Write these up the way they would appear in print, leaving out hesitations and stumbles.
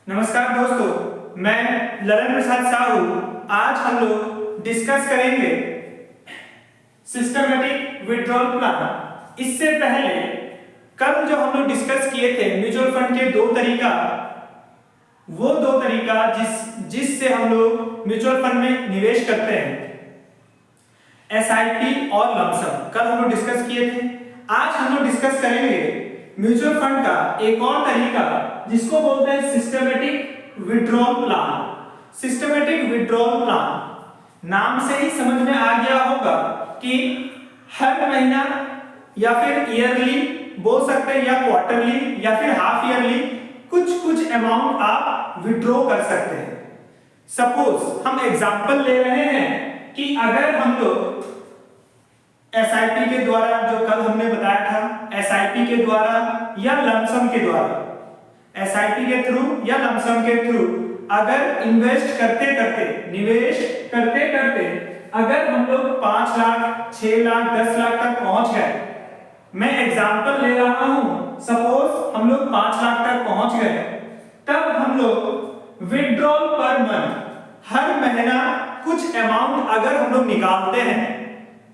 नमस्कार दोस्तों, मैं ललन प्रसाद साहू। आज हम लोग डिस्कस करेंगे सिस्टमेटिक विड्रॉल प्लान। इससे पहले कल जो हम लोग डिस्कस किए थे म्यूचुअल फंड के दो तरीका, वो दो तरीका जिससे हम लोग म्यूचुअल फंड में निवेश करते हैं, एसआईपी और लमसम, कल हम लोग डिस्कस किए थे। आज हम लोग डिस्कस करेंगे म्यूचुअल फंड का एक और तरीका जिसको बोलते हैं systematic withdrawal plan. Systematic withdrawal plan नाम से ही समझ में आ गया होगा कि हर महीना या फिर ईयरली बोल सकते हैं, या क्वार्टरली या फिर हाफ ईयरली कुछ अमाउंट आप विड्रॉ कर सकते हैं। सपोज हम एग्जांपल ले रहे हैं कि अगर हम लोग एसआईपी के द्वारा, जो कल हमने बताया था, एसआईपी के द्वारा या लमसम के द्वारा, एसआईपी के थ्रू या लमसम के थ्रू अगर इन्वेस्ट करते करते, निवेश करते करते अगर हम लोग 5 लाख, 6 लाख, 10 लाख तक पहुंच गए, मैं एग्जांपल ले रहा हूं, सपोज हम लोग 5 लाख तक पहुंच गए, तब हम लोग विड्रॉल पर मंथ, हर महीना कुछ अमाउंट अगर हम लोग निकालते हैं,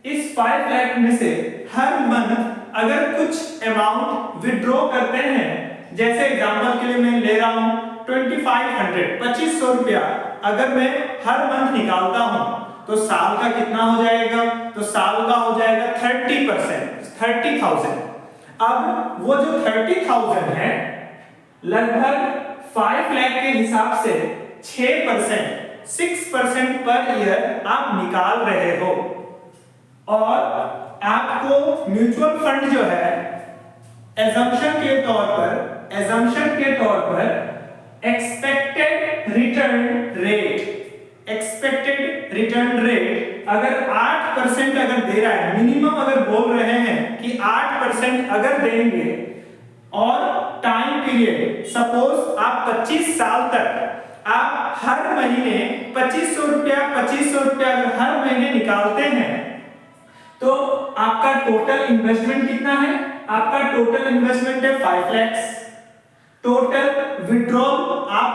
इस 5 लाख में से हर मंथ अगर कुछ अमाउंट विड्रॉ करते हैं, जैसे एग्जांपल के लिए मैं ले रहा हूं 2500 रुपया अगर मैं हर मंथ निकालता हूं, तो साल का कितना हो जाएगा? तो साल का हो जाएगा 30%, 30,000। अब वो जो 30,000 है, लगभग 5 लाख के हिसाब से 6%, 6% पर ईयर आप निकाल रहे हो। और आपको म्यूचुअल फंड जो है एजम्पशन के तौर पर एक्सपेक्टेड रिटर्न रेट अगर 8% अगर दे रहा है, मिनिमम अगर बोल रहे हैं कि 8% अगर देंगे, और टाइम पीरियड सपोज आप 25 साल तक आप हर महीने 2500 रुपया अगर हर महीने निकालते हैं, तो आपका टोटल इन्वेस्टमेंट कितना है? आपका टोटल इन्वेस्टमेंट है 5 लाख। टोटल विड्रॉल आप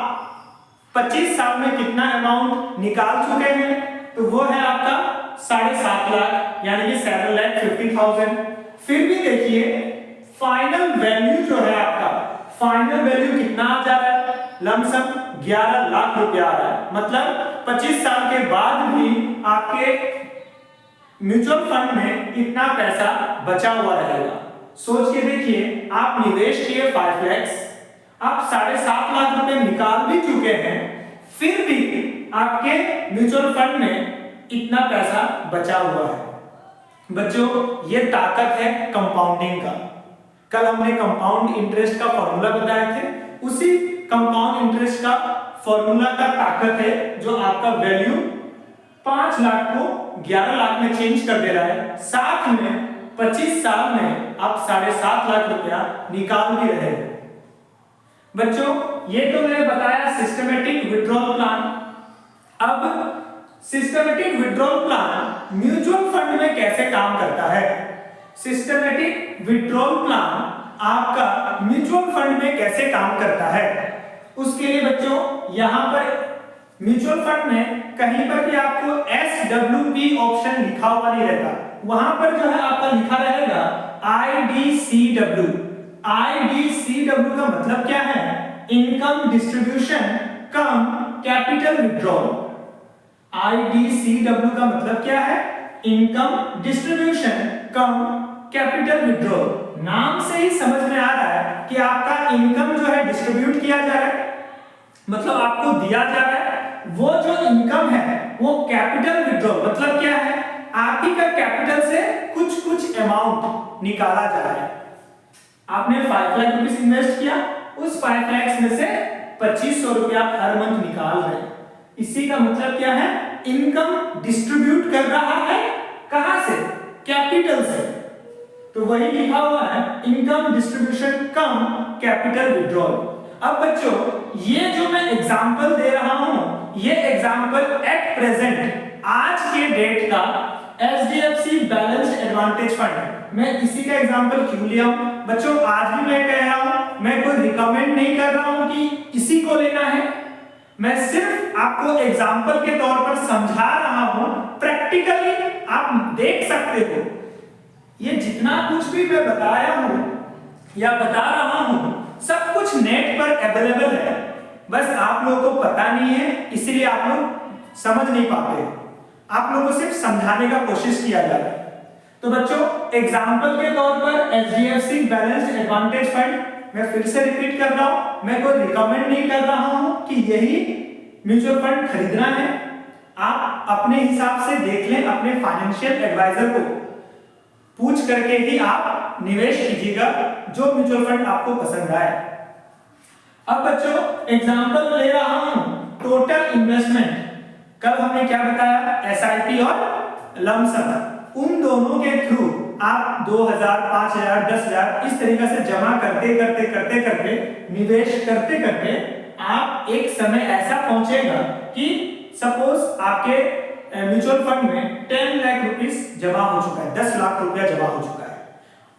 25 साल में कितना अमाउंट निकाल चुके हैं? तो वो है आपका 7.5 लाख, यानी कि 7,50,000। फिर भी देखिए फाइनल वैल्यू जो है आपका, फाइनल वैल्यू कितना आ जा रहा है? लमसम 11 लाख रुपया आ रहा है। मतलब 25 साल के बाद भी आपके म्यूचुअल फंड में इतना पैसा बचा हुआ रहेगा। सोच के देखिए, आप निवेश किए 5 लाख, आप 7.5 लाख रुपए निकाल भी चुके हैं, फिर भी आपके म्यूचुअल फंड में इतना पैसा बचा हुआ है। बच्चों, ये ताकत है कंपाउंडिंग का। कल हमने कंपाउंड इंटरेस्ट का फॉर्मूला बताए थे, उसी कंपाउंड इंटरेस्ट का फॉर्मूला का ताकत है जो आपका वैल्यू 5 लाख को 11 लाख में चेंज कर दे रहा है। साथ में 25 साल में आप 7.5 लाख रुपया निकाल भी रहे हैं। बच्चों, ये तो मैंने बताया सिस्टमेटिक विड्रॉल प्लान। अब systematic withdrawal plan mutual fund में कैसे काम करता है? सिस्टमेटिक विड्रॉल प्लान आपका म्यूचुअल फंड में कैसे काम करता है? उसके लिए बच्चों, यहां पर म्यूचुअल फंड में कहीं पर भी आपको SWP ऑप्शन लिखा हुआ नहीं रहता, वहां पर जो है आपका लिखा रहेगा IDCW। IDCW का मतलब क्या है? इनकम डिस्ट्रीब्यूशन कम कैपिटल विड्रॉल। IDCW का मतलब क्या है? इनकम डिस्ट्रीब्यूशन कम कैपिटल विड्रॉल। नाम से ही समझ में आ रहा है कि आपका इनकम जो है डिस्ट्रीब्यूट किया जा रहा है, मतलब आपको दिया जा रहा है। वो जो इनकम है वो कैपिटल विड्रॉल, मतलब क्या है? आप ही का कैपिटल से कुछ अमाउंट निकाला जा रहा है। आपने 5 लाख रुपए इन्वेस्ट किया, उस 5 लाख में से 2500 रुपया हर मंथ निकाल रहे हैं। इसी का मतलब क्या है? इनकम डिस्ट्रीब्यूट कर रहा है। कहां से? कैपिटल से। तो वही लिखा हुआ है इनकम डिस्ट्रीब्यूशन कम कैपिटल विड्रॉल। अब बच्चों, ये जो मैं एग्जांपल दे रहा हूं, ये एग्जांपल एट प्रेजेंट आज के डेट का HDFC बैलेंस्ड एडवांटेज फंड, मैं इसी का एग्जांपल क्यों लिया हूं? बच्चों, आज भी मैं कह रहा हूं, मैं कोई रिकमेंड नहीं कर रहा हूं कि इसी को लेना है मैं सिर्फ आपको एग्जाम्पल के तौर पर समझा रहा हूं, प्रैक्टिकली आप देख सकते हो। ये जितना कुछ भी मैं बताया हूं या बता रहा हूं, सब कुछ नेट पर अवेलेबल है, बस आप लोगों को पता नहीं है, इसलिए आप लोग समझ नहीं पाते। आप लोगों को सिर्फ समझाने का कोशिश किया जा रहा है। तो बच्चों, एग्जाम्पल के तौर पर एचडीएफसी बैलेंस्ड एडवांटेज फंड, मैं फिर से रिपीट कर रहा हूं, मैं कोई रिकमेंड नहीं कर रहा हूं कि यही म्यूचुअल फंड खरीदना है। आप अपने हिसाब से देख लें, अपने फाइनेंशियल एडवाइजर को पूछ करके ही आप निवेश कीजिएगा जो म्यूचुअल फंड आपको पसंद आए। अब बच्चों, एग्जाम्पल ले रहा हूं टोटल इन्वेस्टमेंट। कल हमने क्या बताया, एसआईपी और लमसम, उन दोनों के थ्रू आप 2000, 5000, 10,000 इस तरीके से जमा करते करते करते करते निवेश करते करते आप एक समय ऐसा पहुंचेगा कि सपोज आपके म्यूचुअल फंड में 10 लाख रुपीस जमा हो चुका है, 10 लाख रुपया जमा हो चुका है।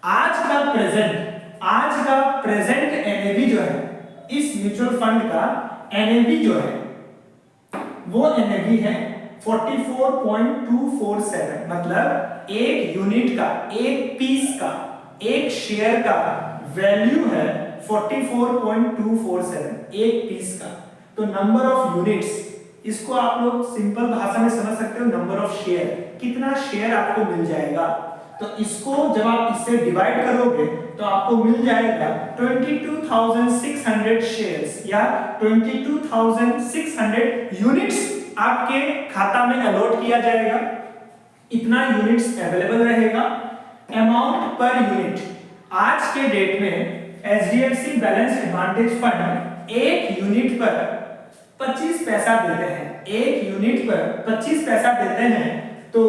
आज का प्रेजेंट एनएवी जो है, इस म्यूचुअल फंड का एनएवी जो है वो एनएवी है 44.247, मतलब एक यूनिट का, एक पीस का, एक शेयर का वैल्यू है 44.247, एक पीस का। तो नंबर ऑफ यूनिट्स, इसको आप लोग सिंपल भाषा में समझ सकते हो, नंबर ऑफ शेयर, कितना शेयर आपको मिल जाएगा। तो इसको जब आप इससे डिवाइड करोगे तो आपको मिल जाएगा 22,600 शेयर्स या 22,600 यूनिट्स आपके खाता में अलॉट किया जाएगा। इतना यूनिट्स अवेलेबल रहेगा। अमाउंट पर यूनिट, आज के डेट में एचडीएफसी बैलेंस एडवांटेज फंड एक यूनिट पर 25 पैसा देते हैं, एक यूनिट पर 25 पैसा देते हैं। तो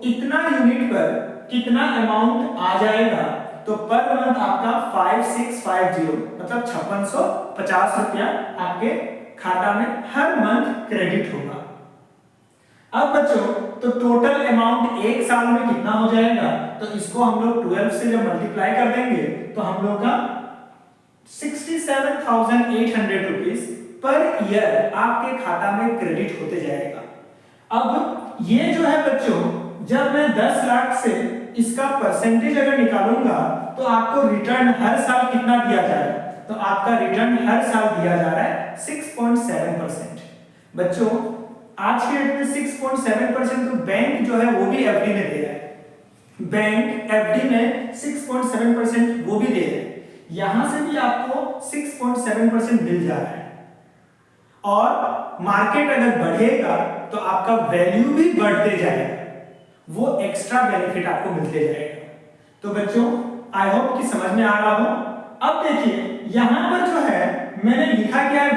इतना यूनिट पर कितना अमाउंट आ जाएगा, तो पर मंथ आपका 5650, मतलब 5650 रुपया आपके खाता में हर मंथ क्रेडिट होगा। अब बच्चों, तो टोटल अमाउंट एक साल में कितना हो जाएगा, तो इसको हम लोग 12 से जब मल्टीप्लाई कर देंगे तो हम लोग का 67,800 रुपीस पर ईयर आपके खाता में क्रेडिट होते जाएगा। अब ये जो है बच्चों, जब मैं 10 लाख से इसका परसेंटेज अगर निकालूंगा तो आपको रिटर्न हर साल कितना दिया जा रहा है, तो आपका रिटर्न हर साल दिया जा रहा है 6.7%। बच्चों, आज के डेट में 6.7%, तो बैंक जो है वो भी एफडी में दे रहा है, बैंक एफडी में 6.7% वो भी दे रहा है। यहां से भी आपको 6.7% मिल जा रहा है। और मार्केट अगर बढ़ेगा तो आपका वैल्यू भी बढ़ते जाएगा, वो एक्स्ट्रा बेनिफिट आपको मिलते जाएगा। तो बच्चों, आई होप कि समझ में आ रहा हो। अब देखिए, यहां पर जो है मैंने लिखा क्या है,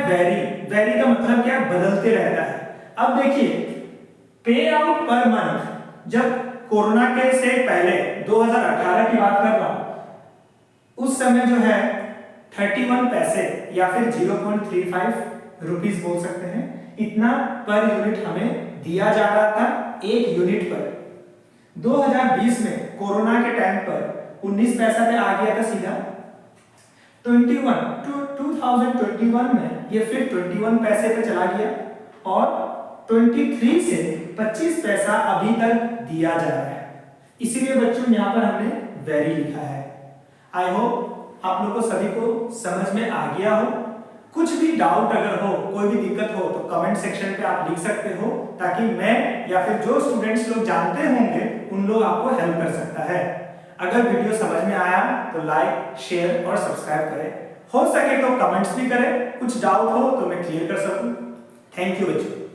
वेरी का मतलब क्या है, बदलते रहता है। अब देखिए, पे आउट पर मंथ, जब कोरोना के से पहले 2018 की बात कर रहा हूं, उस समय जो है 31 पैसे या फिर 0.35 रुपीस बोल सकते हैं, इतना पर यूनिट हमें दिया जा रहा था एक यूनिट पर। 2020 में कोरोना के टाइम पर 19 पैसा पे आ गया था सीधा। 2021 में ये फिर 21 पैसे पे चला गया और 23 से 25 पैसा अभी तक दिया जा रहा है। इसीलिए बच्चों यहाँ पर हमने वेरी लिखा है। आई होप आप लोग को सभी को समझ में आ गया हो। कुछ भी डाउट अगर हो, कोई भी दिक्कत हो, तो कमेंट सेक्शन पे आप लिख सकते हो, ताकि मैं या फिर जो स्टूडेंट्स लोग जानते होंगे उन लोग आपको हेल्प कर सकता है। अगर वीडियो समझ में आया तो लाइक, शेयर और सब्सक्राइब करें। हो सके तो कमेंट्स भी करें, कुछ डाउट हो तो मैं क्लियर कर सकूं। थैंक यू बच्चों।